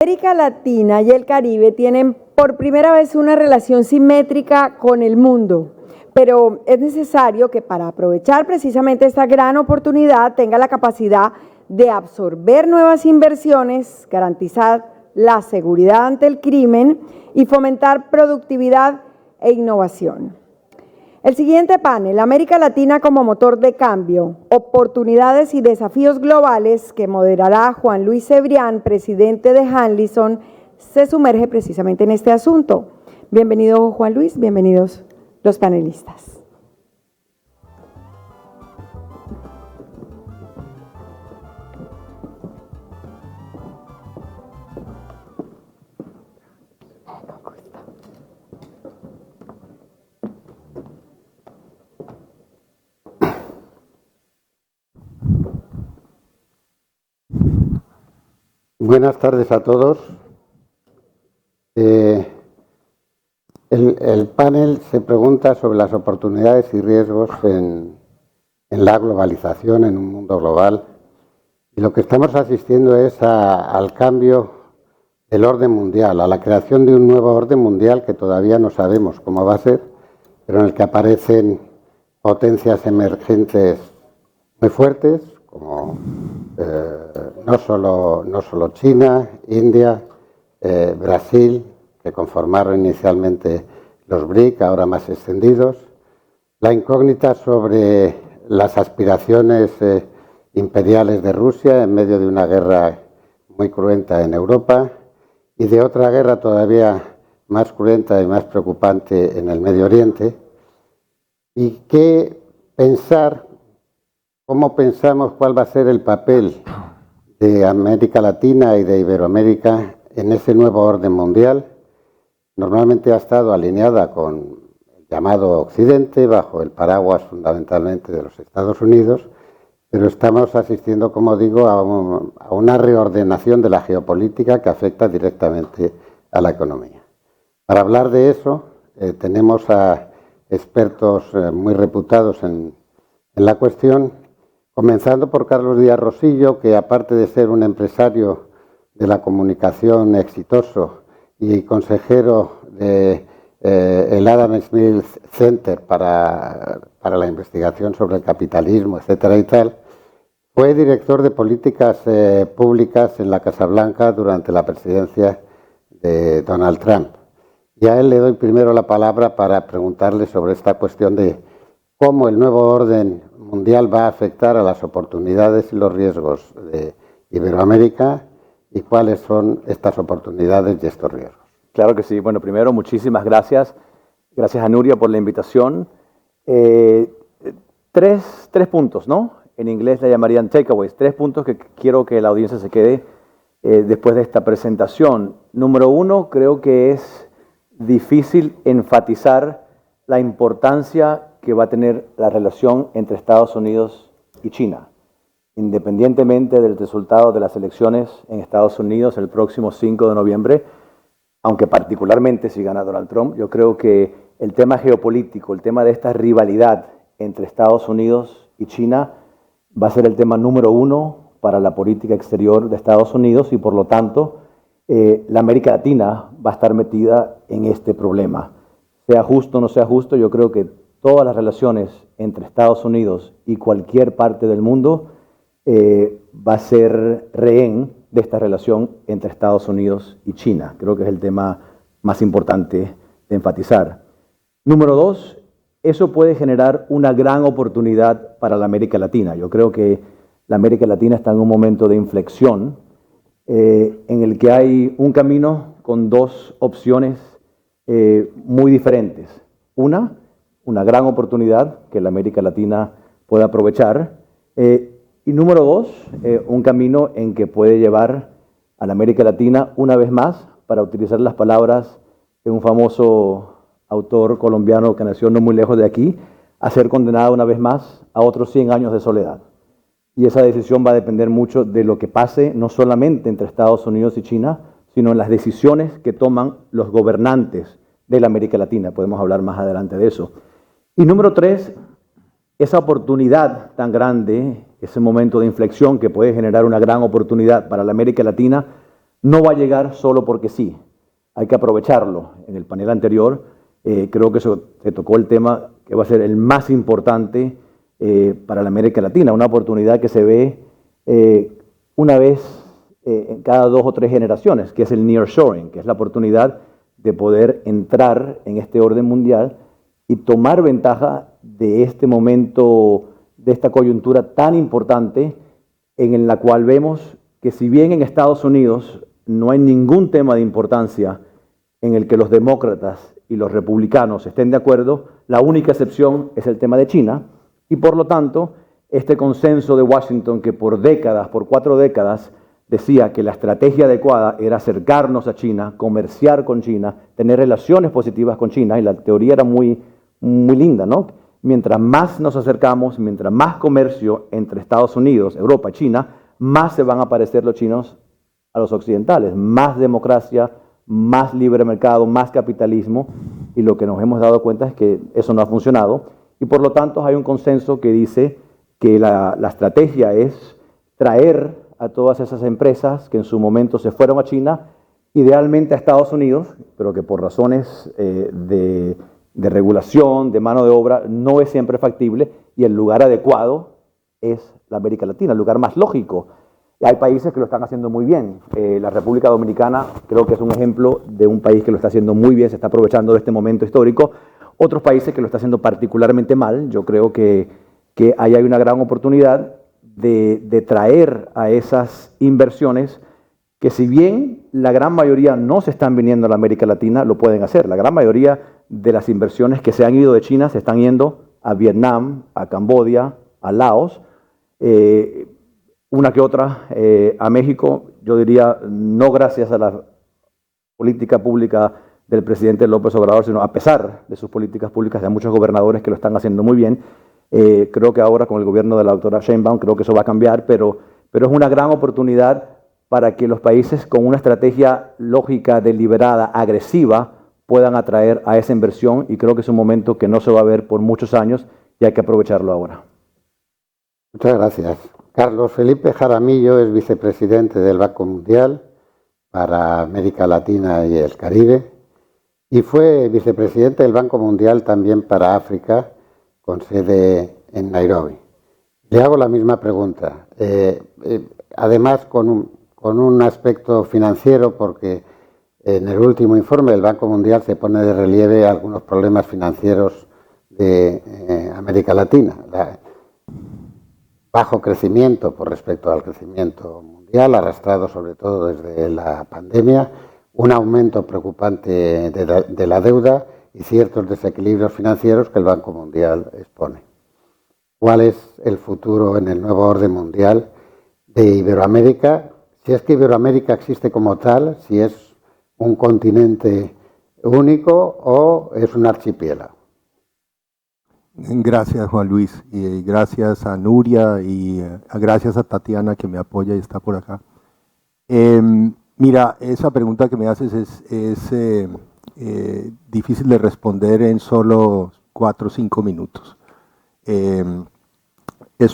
América Latina y el Caribe tienen por primera vez una relación simétrica con el mundo, pero es necesario que para aprovechar precisamente esta gran oportunidad tenga la capacidad de absorber nuevas inversiones, garantizar la seguridad ante el crimen y fomentar productividad e innovación. El siguiente panel, América Latina como motor de cambio, oportunidades y desafíos globales, que moderará Juan Luis Cebrián, presidente de Hanlison, se sumerge precisamente en este asunto. Bienvenido, Juan Luis, bienvenidos los panelistas. Buenas tardes a todos. El panel se pregunta sobre las oportunidades y riesgos en la globalización, en un mundo global. Y lo que estamos asistiendo es al cambio del orden mundial, a la creación de un nuevo orden mundial que todavía no sabemos cómo va a ser, pero en el que aparecen potencias emergentes muy fuertes, como no solo China, India, Brasil, que conformaron inicialmente los BRIC, ahora más extendidos, la incógnita sobre las aspiraciones imperiales de Rusia en medio de una guerra muy cruenta en Europa y de otra guerra todavía más cruenta y más preocupante en el Medio Oriente, y qué pensar. ¿Cómo pensamos cuál va a ser el papel de América Latina y de Iberoamérica en ese nuevo orden mundial? Normalmente ha estado alineada con el llamado Occidente, bajo el paraguas fundamentalmente de los Estados Unidos, pero estamos asistiendo, como digo, a una reordenación de la geopolítica que afecta directamente a la economía. Para hablar de eso, tenemos a expertos muy reputados en la cuestión, comenzando por Carlos Díaz Rosillo, que aparte de ser un empresario de la comunicación exitoso y consejero de el Adam Smith Center para la investigación sobre el capitalismo, etcétera y tal, fue director de políticas públicas en la Casa Blanca durante la presidencia de Donald Trump. Y a él le doy primero la palabra para preguntarle sobre esta cuestión de cómo el nuevo orden mundial va a afectar a las oportunidades y los riesgos de Iberoamérica y cuáles son estas oportunidades y estos riesgos. Claro que sí. Bueno, primero, muchísimas gracias. Gracias a Nuria por la invitación. Tres puntos, ¿no? En inglés le llamarían takeaways. 3 puntos que quiero que la audiencia se quede después de esta presentación. Número 1, creo que es difícil enfatizar la importancia que va a tener la relación entre Estados Unidos y China, independientemente del resultado de las elecciones en Estados Unidos el próximo 5 de noviembre, aunque particularmente si gana Donald Trump. Yo creo que el tema geopolítico, el tema de esta rivalidad entre Estados Unidos y China va a ser el tema número 1 para la política exterior de Estados Unidos y por lo tanto la América Latina va a estar metida en este problema. Sea justo o no sea justo, yo creo que todas las relaciones entre Estados Unidos y cualquier parte del mundo va a ser rehén de esta relación entre Estados Unidos y China. Creo que es el tema más importante de enfatizar. Número 2, eso puede generar una gran oportunidad para la América Latina. Yo creo que la América Latina está en un momento de inflexión en el que hay un camino con 2 opciones muy diferentes. Una gran oportunidad que la América Latina puede aprovechar. Y número 2, un camino en que puede llevar a la América Latina, una vez más, para utilizar las palabras de un famoso autor colombiano que nació no muy lejos de aquí, a ser condenada una vez más a otros 100 años de soledad. Y esa decisión va a depender mucho de lo que pase, no solamente entre Estados Unidos y China, sino en las decisiones que toman los gobernantes de la América Latina. Podemos hablar más adelante de eso. Y número 3, esa oportunidad tan grande, ese momento de inflexión que puede generar una gran oportunidad para la América Latina, no va a llegar solo porque sí. Hay que aprovecharlo. En el panel anterior creo que se tocó el tema que va a ser el más importante para la América Latina, una oportunidad que se ve una vez en cada 2 o 3 generaciones, que es el nearshoring, que es la oportunidad de poder entrar en este orden mundial y tomar ventaja de este momento, de esta coyuntura tan importante en la cual vemos que si bien en Estados Unidos no hay ningún tema de importancia en el que los demócratas y los republicanos estén de acuerdo, la única excepción es el tema de China, y por lo tanto, este consenso de Washington que por décadas, por 4 décadas, decía que la estrategia adecuada era acercarnos a China, comerciar con China, tener relaciones positivas con China, y la teoría era muy linda, ¿no? Mientras más nos acercamos, mientras más comercio entre Estados Unidos, Europa y China, más se van a parecer los chinos a los occidentales, más democracia, más libre mercado, más capitalismo, y lo que nos hemos dado cuenta es que eso no ha funcionado, y por lo tanto hay un consenso que dice que la estrategia es traer a todas esas empresas que en su momento se fueron a China, idealmente a Estados Unidos, pero que por razones de regulación, de mano de obra, no es siempre factible, y el lugar adecuado es la América Latina, el lugar más lógico. Y hay países que lo están haciendo muy bien. La República Dominicana creo que es un ejemplo de un país que lo está haciendo muy bien, se está aprovechando de este momento histórico. Otros países que lo están haciendo particularmente mal. Yo creo que ahí hay una gran oportunidad de traer a esas inversiones que, si bien la gran mayoría no se están viniendo a la América Latina, lo pueden hacer. La gran mayoría de las inversiones que se han ido de China se están yendo a Vietnam, a Camboya, a Laos, una que otra a México. Yo diría no gracias a la política pública del presidente López Obrador, sino a pesar de sus políticas públicas, de muchos gobernadores que lo están haciendo muy bien. Creo que ahora con el gobierno de la doctora Sheinbaum creo que eso va a cambiar, pero es una gran oportunidad para que los países con una estrategia lógica, deliberada, agresiva, puedan atraer a esa inversión, y creo que es un momento que no se va a ver por muchos años y hay que aprovecharlo ahora. Muchas gracias. Carlos Felipe Jaramillo es vicepresidente del Banco Mundial para América Latina y el Caribe, y fue vicepresidente del Banco Mundial también para África, con sede en Nairobi. Le hago la misma pregunta, además con un aspecto financiero, porque en el último informe del Banco Mundial se pone de relieve algunos problemas financieros de América Latina. Bajo crecimiento por respecto al crecimiento mundial, arrastrado sobre todo desde la pandemia, un aumento preocupante de la deuda y ciertos desequilibrios financieros que el Banco Mundial expone. ¿Cuál es el futuro en el nuevo orden mundial de Iberoamérica? Si es que Iberoamérica existe como tal, si es un continente único o es un archipiélago. Gracias, Juan Luis, y gracias a Nuria y gracias a Tatiana, que me apoya y está por acá. Mira, esa pregunta que me haces es difícil de responder en solo 4 o 5 minutos.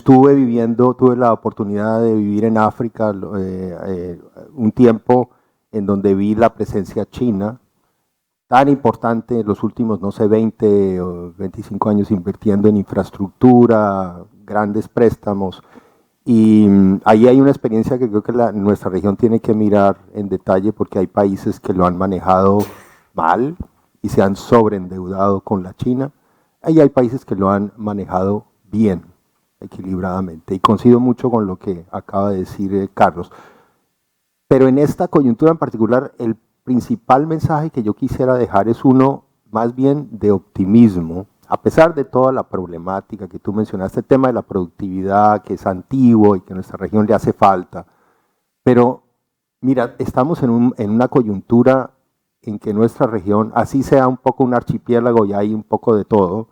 Tuve la oportunidad de vivir en África un tiempo en donde vi la presencia china, tan importante en los últimos, no sé, 20 o 25 años invirtiendo en infraestructura, grandes préstamos. Y ahí hay una experiencia que creo que nuestra región tiene que mirar en detalle, porque hay países que lo han manejado mal y se han sobreendeudado con la China. Ahí hay países que lo han manejado bien, equilibradamente. Y coincido mucho con lo que acaba de decir Carlos. Pero en esta coyuntura en particular, el principal mensaje que yo quisiera dejar es uno más bien de optimismo, a pesar de toda la problemática que tú mencionaste, el tema de la productividad, que es antiguo y que a nuestra región le hace falta. Pero mira, estamos en una coyuntura en que nuestra región, así sea un poco un archipiélago y hay un poco de todo,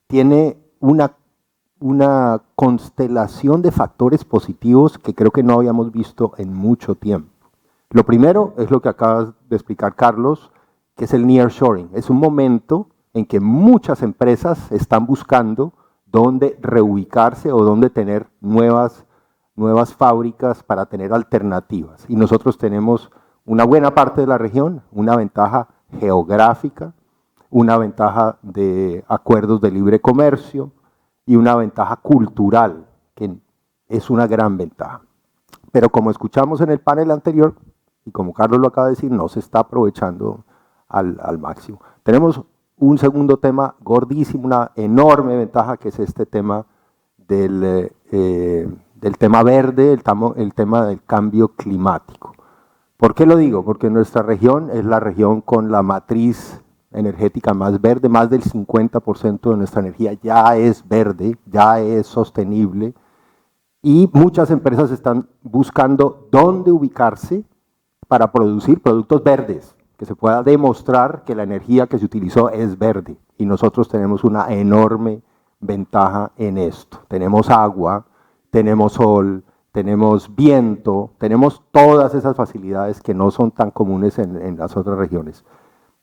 tiene una constelación de factores positivos que creo que no habíamos visto en mucho tiempo. Lo primero es lo que acabas de explicar, Carlos, que es el nearshoring. Es un momento en que muchas empresas están buscando dónde reubicarse o dónde tener nuevas fábricas para tener alternativas. Y nosotros tenemos una buena parte de la región, una ventaja geográfica, una ventaja de acuerdos de libre comercio y una ventaja cultural, que es una gran ventaja. Pero como escuchamos en el panel anterior, y como Carlos lo acaba de decir, no se está aprovechando al máximo. Tenemos un segundo tema gordísimo, una enorme ventaja, que es este tema del tema verde, el tema del cambio climático. ¿Por qué lo digo? Porque nuestra región es la región con la matriz energética más verde, más del 50% de nuestra energía ya es verde, ya es sostenible, y muchas empresas están buscando dónde ubicarse para producir productos verdes, que se pueda demostrar que la energía que se utilizó es verde, y nosotros tenemos una enorme ventaja en esto. Tenemos agua, tenemos sol, tenemos viento, tenemos todas esas facilidades que no son tan comunes en las otras regiones.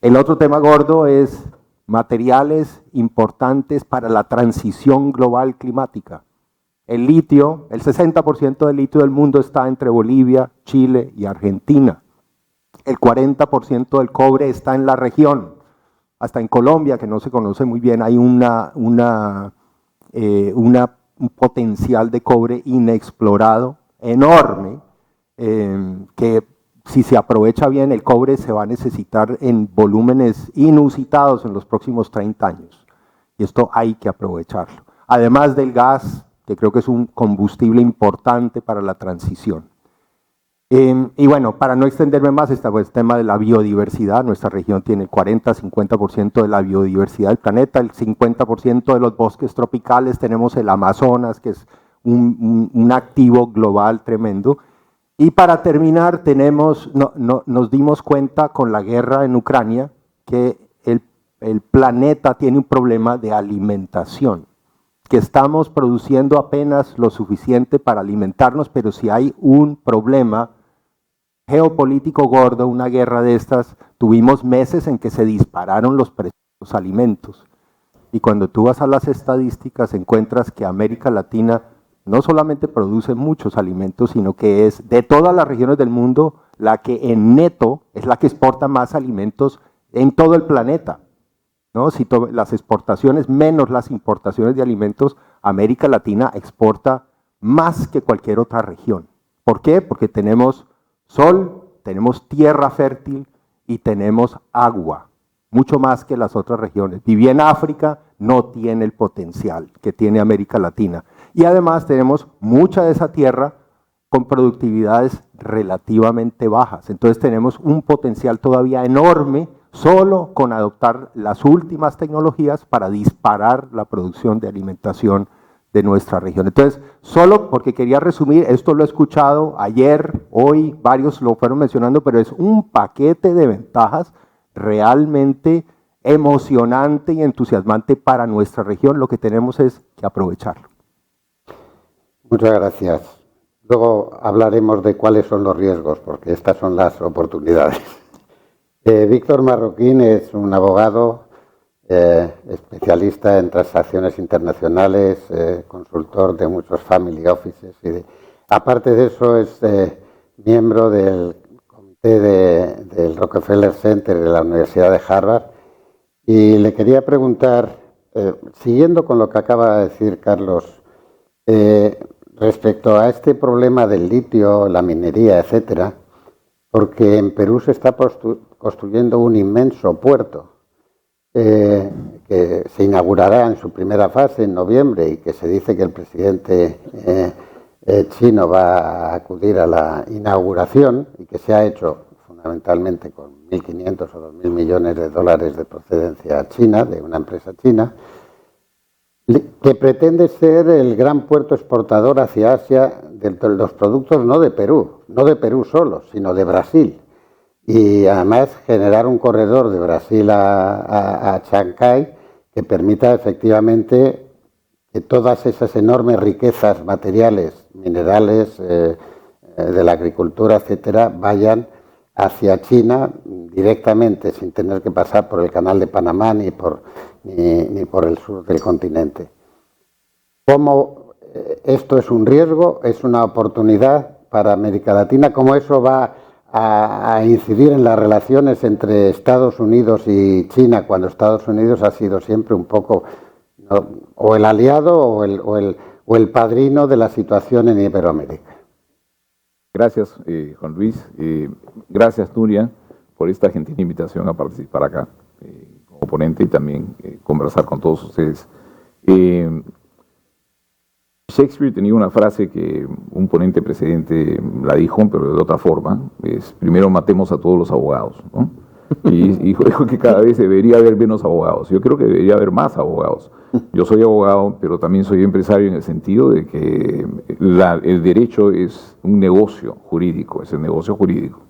El otro tema gordo es materiales importantes para la transición global climática. El litio, el 60% del litio del mundo está entre Bolivia, Chile y Argentina. El 40% del cobre está en la región. Hasta en Colombia, que no se conoce muy bien, hay un potencial de cobre inexplorado enorme, que si se aprovecha bien, el cobre se va a necesitar en volúmenes inusitados en los próximos 30 años. Y esto hay que aprovecharlo. Además del gas, que creo que es un combustible importante para la transición. Y bueno, para no extenderme más, está el tema de la biodiversidad. Nuestra región tiene el 40-50% de la biodiversidad del planeta, el 50% de los bosques tropicales, tenemos el Amazonas, que es un activo global tremendo. Y para terminar, nos dimos cuenta con la guerra en Ucrania que el planeta tiene un problema de alimentación, que estamos produciendo apenas lo suficiente para alimentarnos, pero si hay un problema geopolítico gordo, una guerra de estas, tuvimos meses en que se dispararon los precios de los alimentos. Y cuando tú vas a las estadísticas, encuentras que América Latina no solamente produce muchos alimentos, sino que es de todas las regiones del mundo la que en neto es la que exporta más alimentos en todo el planeta, ¿no? Si las exportaciones menos las importaciones de alimentos, América Latina exporta más que cualquier otra región. ¿Por qué? Porque tenemos sol, tenemos tierra fértil y tenemos agua, mucho más que las otras regiones. Viví en África, no tiene el potencial que tiene América Latina. Y además tenemos mucha de esa tierra con productividades relativamente bajas. Entonces tenemos un potencial todavía enorme solo con adoptar las últimas tecnologías para disparar la producción de alimentación de nuestra región. Entonces, solo porque quería resumir, esto lo he escuchado ayer, hoy, varios lo fueron mencionando, pero es un paquete de ventajas realmente emocionante y entusiasmante para nuestra región. Lo que tenemos es que aprovecharlo. Muchas gracias. Luego hablaremos de cuáles son los riesgos, porque estas son las oportunidades. Víctor Marroquín es un abogado especialista en transacciones internacionales, consultor de muchos family offices. Aparte de eso, es miembro del comité del Rockefeller Center de la Universidad de Harvard. Y le quería preguntar, siguiendo con lo que acaba de decir Carlos, respecto a este problema del litio, la minería, etcétera, porque en Perú se está construyendo un inmenso puerto que se inaugurará en su primera fase en noviembre y que se dice que el presidente chino va a acudir a la inauguración y que se ha hecho fundamentalmente con 1.500 o 2.000 millones de dólares de procedencia china, de una empresa china, que pretende ser el gran puerto exportador hacia Asia de los productos no de Perú solo, sino de Brasil. Y además generar un corredor de Brasil a Chancay que permita efectivamente que todas esas enormes riquezas materiales, minerales, de la agricultura, etcétera, vayan hacia China directamente, sin tener que pasar por el Canal de Panamá ni por el sur del continente. ¿Cómo esto es un riesgo, es una oportunidad para América Latina? ¿Cómo eso va a incidir en las relaciones entre Estados Unidos y China, cuando Estados Unidos ha sido siempre un poco o el aliado o el padrino de la situación en Iberoamérica. Gracias, Juan Luis. Gracias, Nuria, por esta gentil invitación a participar acá como ponente y también conversar con todos ustedes. Shakespeare tenía una frase que un ponente precedente la dijo, pero de otra forma, es primero matemos a todos los abogados, ¿no? Y dijo que cada vez debería haber menos abogados. Yo creo que debería haber más abogados. Yo soy abogado, pero también soy empresario en el sentido de que el derecho es un negocio jurídico, es el negocio jurídico.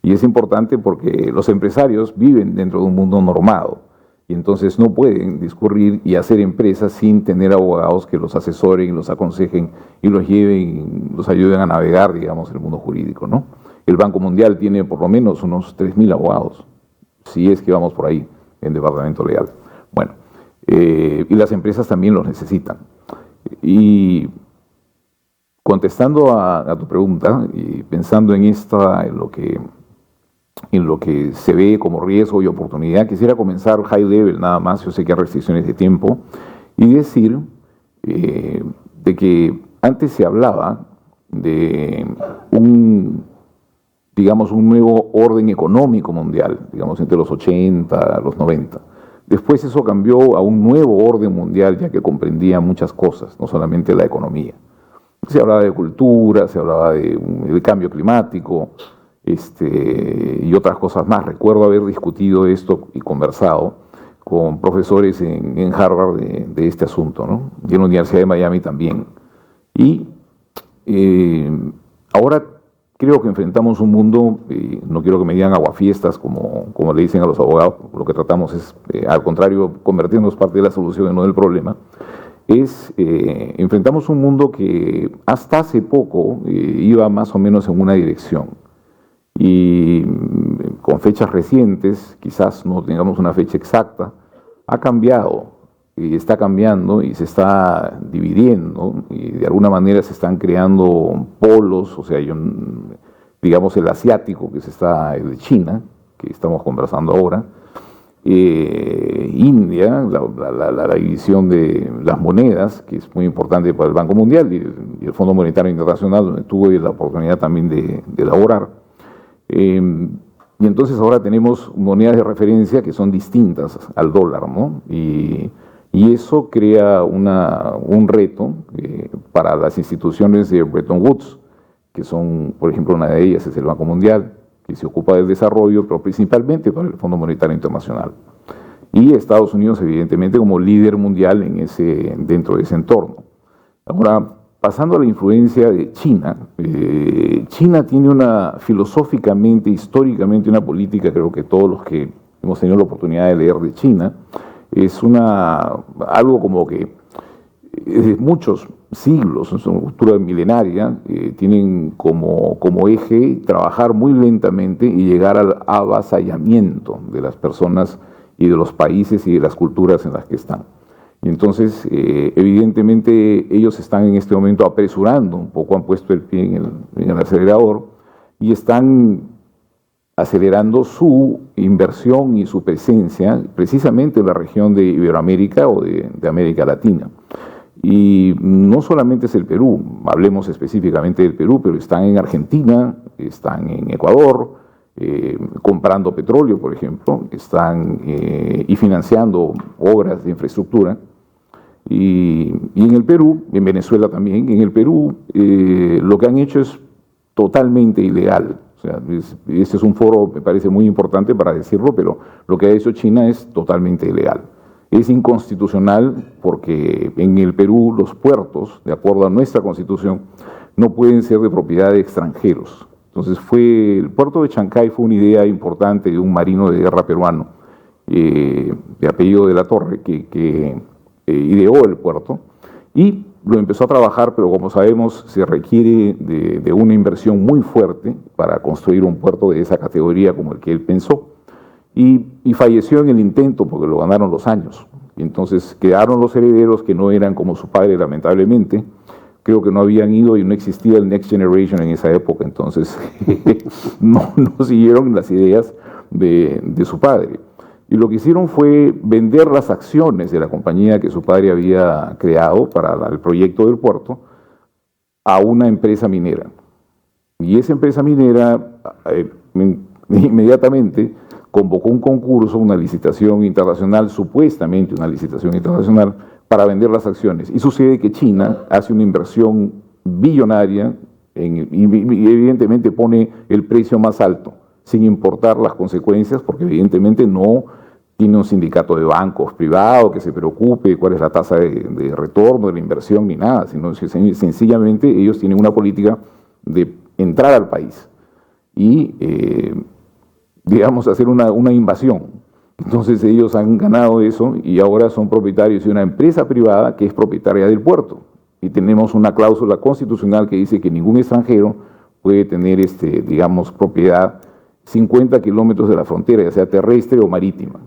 Y es importante porque los empresarios viven dentro de un mundo normado y entonces no pueden discurrir y hacer empresas sin tener abogados que los asesoren, los aconsejen y los lleven, los ayuden a navegar, digamos, el mundo jurídico, ¿no? El Banco Mundial tiene por lo menos unos 3.000 abogados, si es que vamos por ahí en departamento legal. Bueno, y las empresas también los necesitan. Y contestando a tu pregunta y pensando en lo que se ve como riesgo y oportunidad, quisiera comenzar high level nada más, yo sé que hay restricciones de tiempo, y decir de que antes se hablaba de digamos, un nuevo orden económico mundial, digamos, entre los 80, los 90. Después eso cambió a un nuevo orden mundial, ya que comprendía muchas cosas, no solamente la economía. Se hablaba de cultura, se hablaba del cambio climático, y otras cosas más. Recuerdo haber discutido esto y conversado con profesores en Harvard de este asunto, ¿no? Y en la Universidad de Miami también. Y ahora creo que enfrentamos un mundo, no quiero que me digan aguafiestas como le dicen a los abogados, lo que tratamos es, al contrario, convertirnos parte de la solución y no del problema. Enfrentamos un mundo que hasta hace poco iba más o menos en una dirección. Y con fechas recientes, quizás no tengamos una fecha exacta, ha cambiado y está cambiando y se está dividiendo y de alguna manera se están creando polos, o sea, digamos el asiático, el de China, que estamos conversando ahora, India, la división de las monedas, que es muy importante para el Banco Mundial y el Fondo Monetario Internacional, donde tuve la oportunidad también de laborar. Y entonces ahora tenemos monedas de referencia que son distintas al dólar, ¿no? Y eso crea un reto para las instituciones de Bretton Woods, que son, por ejemplo, una de ellas es el Banco Mundial, que se ocupa del desarrollo, pero principalmente para el Fondo Monetario Internacional. Y Estados Unidos, evidentemente, como líder mundial dentro de ese entorno. Ahora, pasando a la influencia de China, China tiene filosóficamente, históricamente, una política, creo que todos los que hemos tenido la oportunidad de leer de China, es algo como que desde muchos siglos, es una cultura milenaria, tienen como eje trabajar muy lentamente y llegar al avasallamiento de las personas y de los países y de las culturas en las que están. Y entonces, evidentemente, ellos están en este momento apresurando un poco, han puesto el pie en el acelerador y están acelerando su inversión y su presencia precisamente en la región de Iberoamérica o de América Latina. Y no solamente es el Perú, hablemos específicamente del Perú, pero están en Argentina, están en Ecuador, comprando petróleo, por ejemplo, están y financiando obras de infraestructura. Y en el Perú, en Venezuela también, en el Perú lo que han hecho es totalmente ilegal. O sea, este es un foro, me parece muy importante para decirlo, pero lo que ha hecho China es totalmente ilegal. Es inconstitucional porque en el Perú los puertos, de acuerdo a nuestra constitución, no pueden ser de propiedad de extranjeros. Entonces el puerto de Chancay fue una idea importante de un marino de guerra peruano, de apellido de la Torre, que ideó el puerto y lo empezó a trabajar, pero como sabemos se requiere de una inversión muy fuerte para construir un puerto de esa categoría como el que él pensó. Y falleció en el intento porque lo ganaron los años. Y entonces quedaron los herederos que no eran como su padre, lamentablemente, creo que no habían ido y no existía el Next Generation en esa época, entonces no siguieron las ideas de su padre. Y lo que hicieron fue vender las acciones de la compañía que su padre había creado para el proyecto del puerto a una empresa minera. Y esa empresa minera inmediatamente convocó un concurso, una licitación internacional, supuestamente una licitación internacional, para vender las acciones. Y sucede que China hace una inversión billonaria y evidentemente pone el precio más alto, sin importar las consecuencias, porque evidentemente no tiene un sindicato de bancos privado que se preocupe cuál es la tasa de retorno de la inversión ni nada, sino sencillamente ellos tienen una política de entrar al país y, digamos, hacer una invasión. Entonces ellos han ganado eso y ahora son propietarios de una empresa privada que es propietaria del puerto. Y tenemos una cláusula constitucional que dice que ningún extranjero puede tener, digamos, propiedad 50 kilómetros de la frontera, ya sea terrestre o marítima.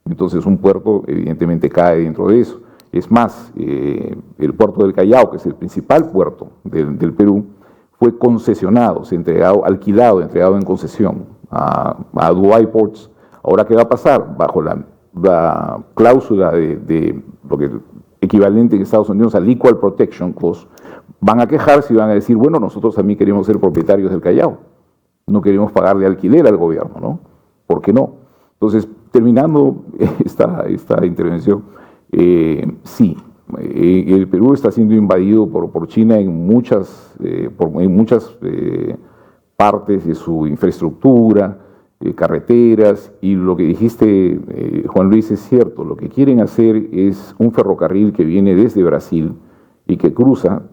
Entonces un puerto evidentemente cae dentro de eso. Es más, el puerto del Callao, que es el principal puerto del Perú, fue concesionado, alquilado, entregado en concesión a Dubai Ports. Ahora, ¿qué va a pasar? Bajo la cláusula de lo que equivalente en Estados Unidos al Equal Protection Clause, van a quejarse y van a decir, bueno, nosotros también queremos ser propietarios del Callao, no queremos pagarle alquiler al gobierno, ¿no? ¿Por qué no? Entonces, terminando esta intervención, sí, el Perú está siendo invadido por China en muchas partes de su infraestructura, carreteras, y lo que dijiste, Juan Luis, es cierto. Lo que quieren hacer es un ferrocarril que viene desde Brasil y que cruza,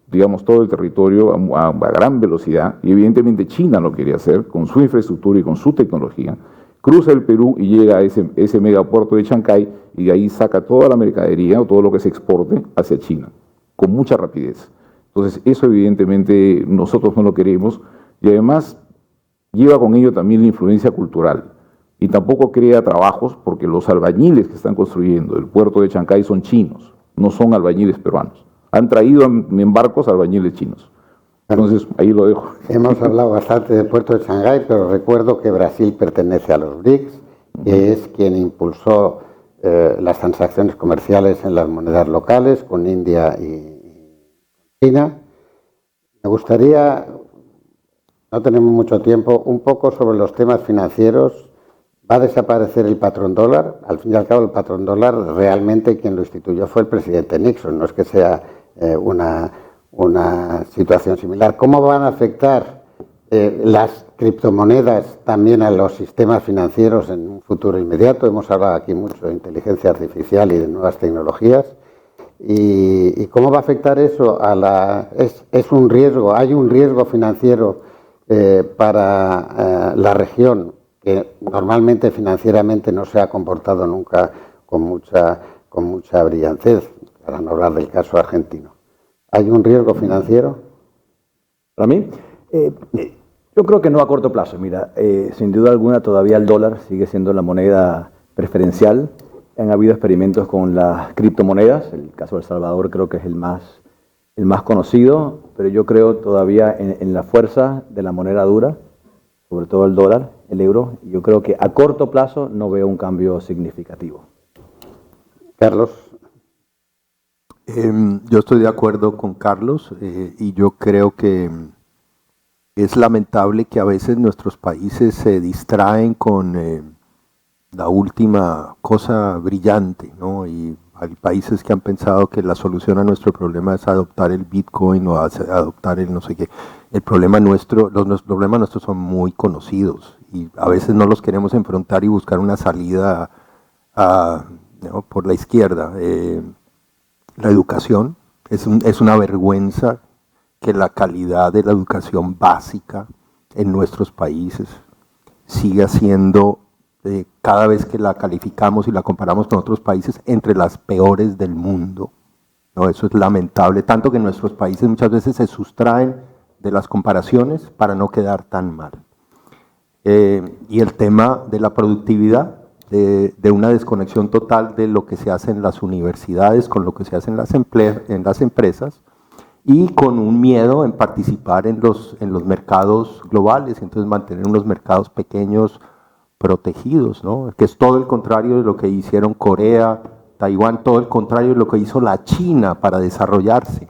digamos, todo el territorio a gran velocidad, y evidentemente China lo quiere hacer con su infraestructura y con su tecnología. Cruza el Perú y llega a ese megapuerto de Chancay, y de ahí saca toda la mercadería o todo lo que se exporte hacia China, con mucha rapidez. Entonces, eso evidentemente nosotros no lo queremos, y además lleva con ello también la influencia cultural, y tampoco crea trabajos, porque los albañiles que están construyendo el puerto de Chancay son chinos, no son albañiles peruanos. Han traído en barcos albañiles chinos. Entonces, ahí lo dejo. Hemos hablado bastante del puerto de Shanghái, pero recuerdo que Brasil pertenece a los BRICS, que es quien impulsó las transacciones comerciales en las monedas locales con India y China. Me gustaría, no tenemos mucho tiempo, un poco sobre los temas financieros. ¿Va a desaparecer el patrón dólar? Al fin y al cabo, el patrón dólar realmente quien lo instituyó fue el presidente Nixon, no es que sea una situación similar. ¿Cómo van a afectar las criptomonedas también a los sistemas financieros en un futuro inmediato? Hemos hablado aquí mucho de inteligencia artificial y de nuevas tecnologías. ¿Y cómo va a afectar eso a es un riesgo? ¿Hay un riesgo financiero para la región que normalmente financieramente no se ha comportado nunca con mucha brillantez, para no hablar del caso argentino? ¿Hay un riesgo financiero? Para mí, yo creo que no a corto plazo. Mira, sin duda alguna todavía el dólar sigue siendo la moneda preferencial. Han habido experimentos con las criptomonedas. El caso de El Salvador creo que es el más conocido, pero yo creo todavía en la fuerza de la moneda dura, sobre todo el dólar, el euro. Yo creo que a corto plazo no veo un cambio significativo. Carlos. Yo estoy de acuerdo con Carlos y yo creo que es lamentable que a veces nuestros países se distraen con la última cosa brillante, ¿no? Y hay países que han pensado que la solución a nuestro problema es adoptar el Bitcoin o adoptar el no sé qué. El problema nuestro, los problemas nuestros son muy conocidos y a veces no los queremos enfrentar y buscar una salida ¿no? por la izquierda. La educación, es una vergüenza que la calidad de la educación básica en nuestros países siga siendo, cada vez que la calificamos y la comparamos con otros países, entre las peores del mundo. ¿No? Eso es lamentable, tanto que nuestros países muchas veces se sustraen de las comparaciones para no quedar tan mal. Y el tema de la productividad, de una desconexión total de lo que se hace en las universidades con lo que se hace en las empresas, y con un miedo en participar en los mercados globales, entonces mantener unos mercados pequeños protegidos, ¿no? Que es todo el contrario de lo que hicieron Corea, Taiwán, todo el contrario de lo que hizo la China para desarrollarse,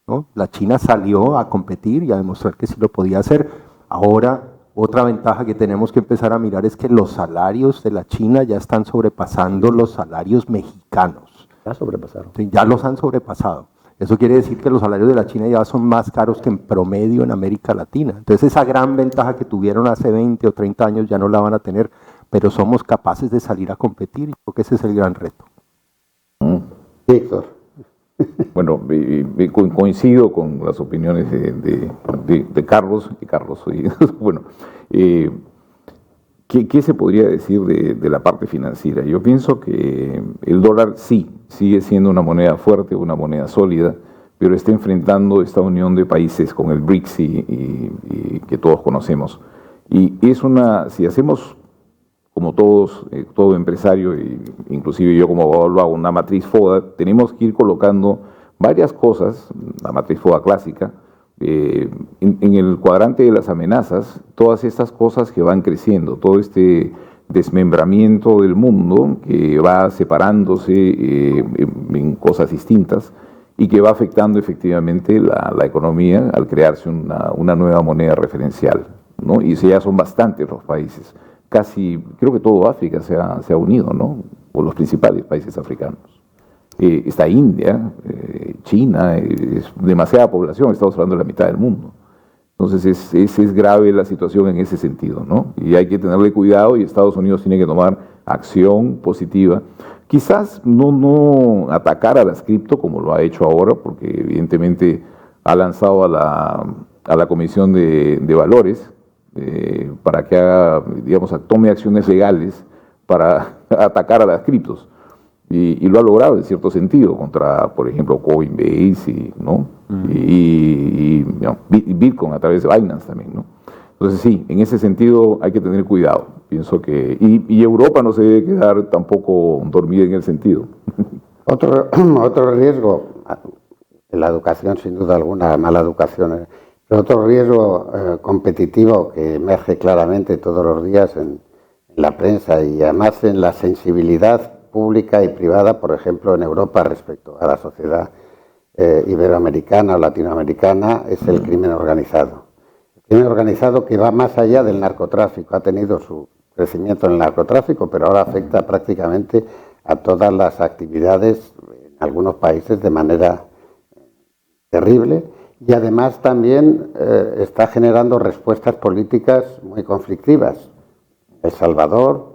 ¿no? La China salió a competir y a demostrar que sí lo podía hacer. Ahora, otra ventaja que tenemos que empezar a mirar es que los salarios de la China ya están sobrepasando los salarios mexicanos. Ya sobrepasaron. Sí, ya los han sobrepasado. Eso quiere decir que los salarios de la China ya son más caros que en promedio en América Latina. Entonces esa gran ventaja que tuvieron hace 20 o 30 años ya no la van a tener, pero somos capaces de salir a competir y creo que ese es el gran reto. Víctor. Bueno, coincido con las opiniones de Carlos. Bueno, ¿qué se podría decir de la parte financiera? Yo pienso que el dólar sí sigue siendo una moneda fuerte, una moneda sólida, pero está enfrentando esta unión de países con el BRICS y que todos conocemos. Y si hacemos, como todos, todo empresario, inclusive yo como abogado lo hago, una matriz FODA, tenemos que ir colocando varias cosas, la matriz FODA clásica, en el cuadrante de las amenazas, todas estas cosas que van creciendo, todo este desmembramiento del mundo que va separándose en cosas distintas y que va afectando efectivamente la economía al crearse una nueva moneda referencial, ¿no? Y ya son bastantes los países. Casi, creo que todo África se ha unido, ¿no? O los principales países africanos. Está India, China, es demasiada población, estamos hablando de la mitad del mundo. Entonces es grave la situación en ese sentido, ¿no? Y hay que tenerle cuidado y Estados Unidos tiene que tomar acción positiva. Quizás no atacar a las cripto como lo ha hecho ahora, porque evidentemente ha lanzado a la Comisión de Valores para que haga, digamos, tome acciones legales para atacar a las criptos. Y lo ha logrado en cierto sentido contra, por ejemplo, Coinbase ¿no? Y Bitcoin a través de Binance también, ¿no? Entonces sí, en ese sentido hay que tener cuidado. Pienso que y Europa no se debe quedar tampoco dormida en el sentido. Otro riesgo, la educación sin duda alguna, mala educación, pero otro riesgo competitivo que emerge claramente todos los días en la prensa y además en la sensibilidad pública y privada, por ejemplo, en Europa respecto a la sociedad iberoamericana o latinoamericana, es el crimen organizado. El crimen organizado que va más allá del narcotráfico, ha tenido su crecimiento en el narcotráfico, pero ahora afecta prácticamente a todas las actividades en algunos países de manera terrible y además también está generando respuestas políticas muy conflictivas. El Salvador,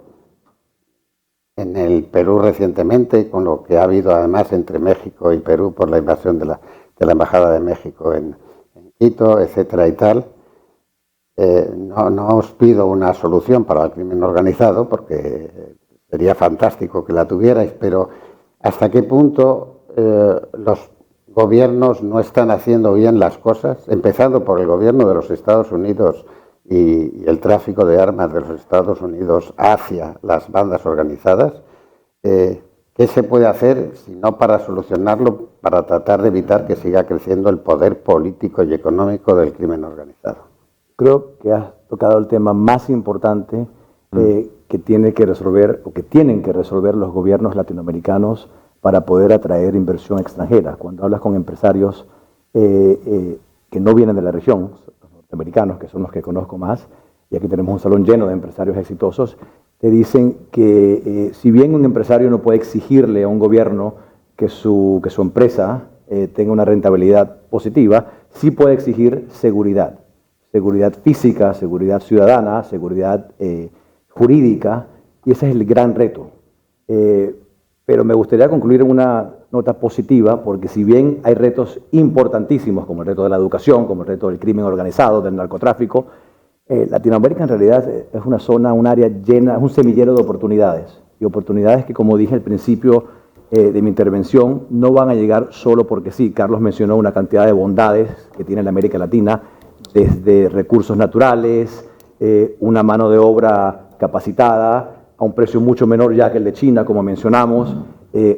en el Perú recientemente, con lo que ha habido además entre México y Perú por la invasión de la Embajada de México en Quito, etcétera y tal. No os pido una solución para el crimen organizado, porque sería fantástico que la tuvierais, pero ¿hasta qué punto los gobiernos no están haciendo bien las cosas? Empezando por el gobierno de los Estados Unidos y el tráfico de armas de los Estados Unidos hacia las bandas organizadas. ¿Qué se puede hacer, si no para solucionarlo, para tratar de evitar que siga creciendo el poder político y económico del crimen organizado? Creo que has tocado el tema más importante que tiene que resolver, o que tienen que resolver los gobiernos latinoamericanos para poder atraer inversión extranjera. Cuando hablas con empresarios que no vienen de la región, americanos, que son los que conozco más, y aquí tenemos un salón lleno de empresarios exitosos, te dicen que si bien un empresario no puede exigirle a un gobierno que su empresa tenga una rentabilidad positiva, sí puede exigir seguridad física, seguridad ciudadana, seguridad jurídica, y ese es el gran reto. Pero me gustaría concluir en una nota positiva, porque si bien hay retos importantísimos, como el reto de la educación, como el reto del crimen organizado, del narcotráfico, Latinoamérica en realidad es una zona, un área llena, es un semillero de oportunidades, y oportunidades que, como dije al principio de mi intervención, no van a llegar solo porque sí. Carlos mencionó una cantidad de bondades que tiene la América Latina, desde recursos naturales, una mano de obra capacitada, a un precio mucho menor ya que el de China, como mencionamos,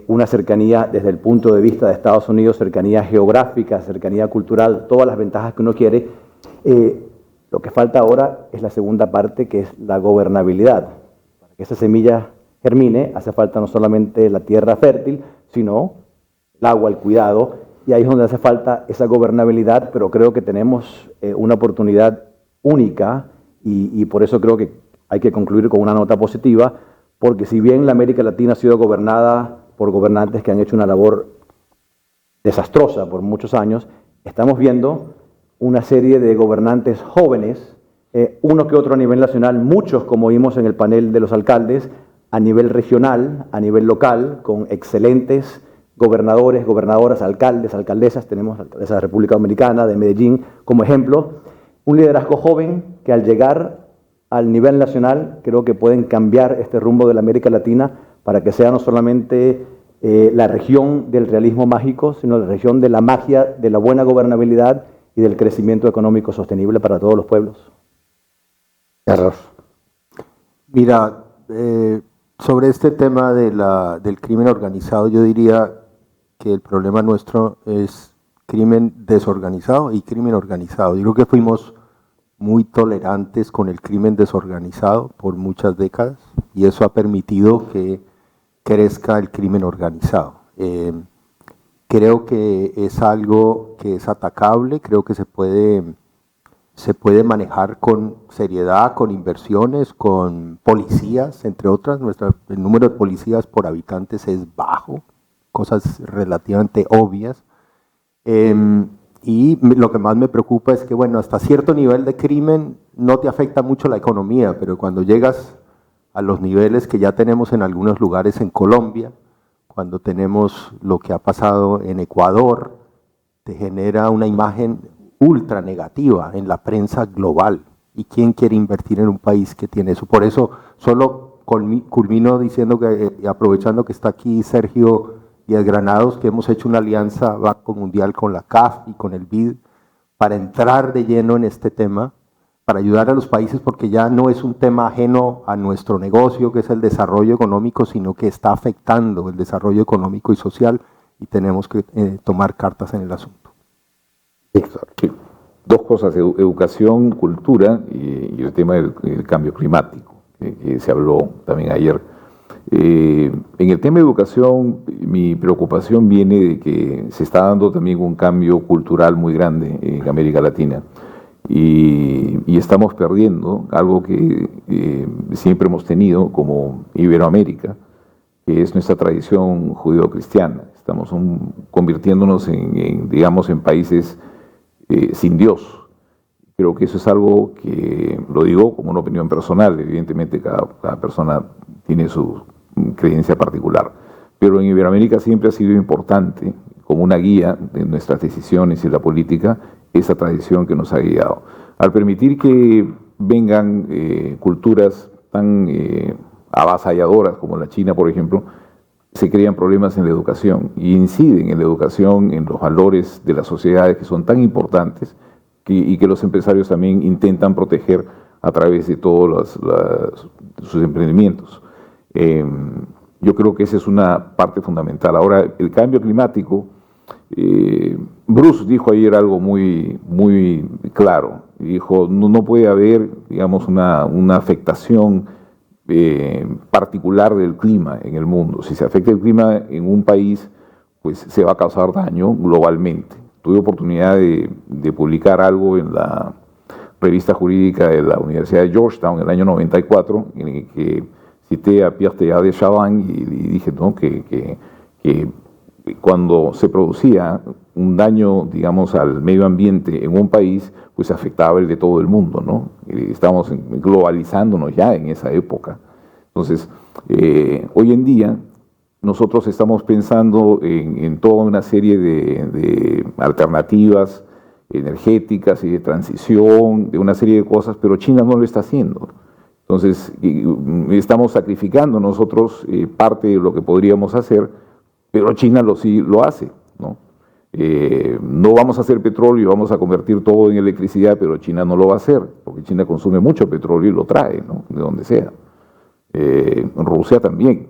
una cercanía desde el punto de vista de Estados Unidos, cercanía geográfica, cercanía cultural, todas las ventajas que uno quiere. Lo que falta ahora es la segunda parte, que es la gobernabilidad. Para que esa semilla germine, hace falta no solamente la tierra fértil, sino el agua, el cuidado, y ahí es donde hace falta esa gobernabilidad, pero creo que tenemos una oportunidad única y por eso creo que hay que concluir con una nota positiva, porque si bien la América Latina ha sido gobernada por gobernantes que han hecho una labor desastrosa por muchos años, estamos viendo una serie de gobernantes jóvenes, uno que otro a nivel nacional, muchos, como vimos en el panel de los alcaldes, a nivel regional, a nivel local, con excelentes gobernadores, gobernadoras, alcaldes, alcaldesas. Tenemos la alcaldesa de la República Dominicana, de Medellín, como ejemplo. Un liderazgo joven que al llegar al nivel nacional creo que pueden cambiar este rumbo de la América Latina para que sea no solamente la región del realismo mágico, sino la región de la magia, de la buena gobernabilidad y del crecimiento económico sostenible para todos los pueblos. Carlos. Mira, sobre este tema del crimen organizado, yo diría que el problema nuestro es crimen desorganizado y crimen organizado. Yo creo que fuimos muy tolerantes con el crimen desorganizado por muchas décadas y eso ha permitido que crezca el crimen organizado. Creo que es algo que es atacable, creo que se puede manejar con seriedad, con inversiones, con policías, entre otras. El número de policías por habitantes es bajo, cosas relativamente obvias. Y lo que más me preocupa es que, bueno, hasta cierto nivel de crimen no te afecta mucho la economía, pero cuando llegas a los niveles que ya tenemos en algunos lugares en Colombia, cuando tenemos lo que ha pasado en Ecuador, te genera una imagen ultra negativa en la prensa global. ¿Y quién quiere invertir en un país que tiene eso? Por eso solo culmino diciendo que, aprovechando que está aquí Sergio Díaz Granados, que hemos hecho una alianza Banco Mundial con la CAF y con el BID para entrar de lleno en este tema, para ayudar a los países, porque ya no es un tema ajeno a nuestro negocio, que es el desarrollo económico, sino que está afectando el desarrollo económico y social y tenemos que tomar cartas en el asunto. Víctor. Sí. Dos cosas, educación, cultura y el tema del cambio climático, que se habló también ayer. En el tema de educación, mi preocupación viene de que se está dando también un cambio cultural muy grande en América Latina y estamos perdiendo algo que siempre hemos tenido como Iberoamérica, que es nuestra tradición judío-cristiana. Estamos convirtiéndonos digamos, en países sin Dios. Creo que eso es algo que, lo digo como una opinión personal, evidentemente cada persona tiene su creencia particular, pero en Iberoamérica siempre ha sido importante, como una guía de nuestras decisiones y la política, esa tradición que nos ha guiado. Al permitir que vengan culturas tan avasalladoras como la China, por ejemplo, se crean problemas en la educación y inciden en la educación, en los valores de las sociedades que son tan importantes y que los empresarios también intentan proteger a través de todos sus emprendimientos. Yo creo que esa es una parte fundamental. Ahora, el cambio climático, Bruce dijo ayer algo muy, muy claro. Dijo, no puede haber, digamos, una afectación particular del clima en el mundo. Si se afecta el clima en un país, pues se va a causar daño globalmente. Tuve oportunidad de publicar algo en la revista jurídica de la Universidad de Georgetown en el año 94, en el que cité a Pierre Teilhard de Chardin y dije, ¿no?, que cuando se producía un daño, digamos, al medio ambiente en un país, pues afectaba el de todo el mundo, ¿no? Estamos globalizándonos ya en esa época. Entonces, hoy en día, nosotros estamos pensando en toda una serie de alternativas energéticas y de transición, de una serie de cosas, pero China no lo está haciendo. Entonces, estamos sacrificando nosotros parte de lo que podríamos hacer, pero China sí lo hace, ¿no? No vamos a hacer petróleo, vamos a convertir todo en electricidad, pero China no lo va a hacer, porque China consume mucho petróleo y lo trae, ¿no?, de donde sea. Rusia también.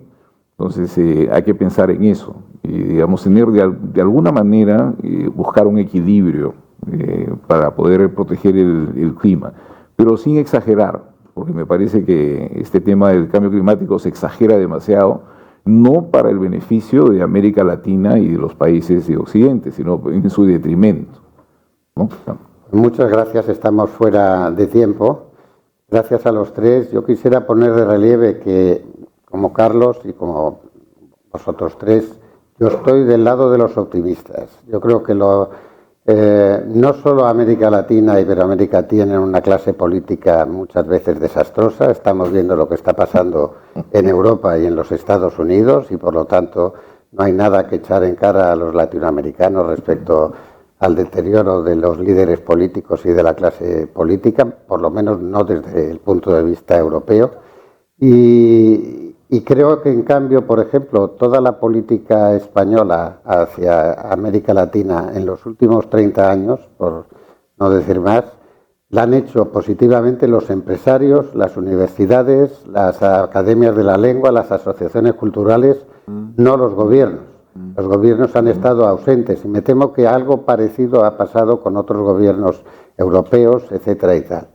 Entonces hay que pensar en eso y, digamos, tener de alguna manera buscar un equilibrio para poder proteger el clima, pero sin exagerar, porque me parece que este tema del cambio climático se exagera demasiado, no para el beneficio de América Latina y de los países de Occidente, sino en su detrimento, ¿no? Muchas gracias, estamos fuera de tiempo. Gracias a los tres. Yo quisiera poner de relieve que, como Carlos y como vosotros tres, yo estoy del lado de los optimistas. Yo creo que no solo América Latina e Iberoamérica tienen una clase política muchas veces desastrosa, estamos viendo lo que está pasando en Europa y en los Estados Unidos y por lo tanto no hay nada que echar en cara a los latinoamericanos respecto al deterioro de los líderes políticos y de la clase política, por lo menos no desde el punto de vista europeo. Y creo que, en cambio, por ejemplo, toda la política española hacia América Latina en los últimos 30 años, por no decir más, la han hecho positivamente los empresarios, las universidades, las academias de la lengua, las asociaciones culturales, no los gobiernos. Los gobiernos han estado ausentes y me temo que algo parecido ha pasado con otros gobiernos europeos, etcétera y tal.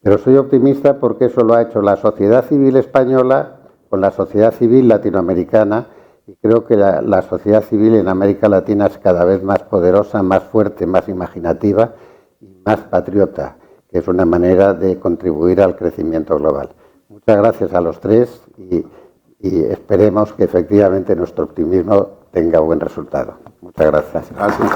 Pero soy optimista porque eso lo ha hecho la sociedad civil española con la sociedad civil latinoamericana y creo que la sociedad civil en América Latina es cada vez más poderosa, más fuerte, más imaginativa y más patriota, que es una manera de contribuir al crecimiento global. Muchas gracias a los tres y esperemos que efectivamente nuestro optimismo tenga buen resultado. Muchas gracias. Gracias.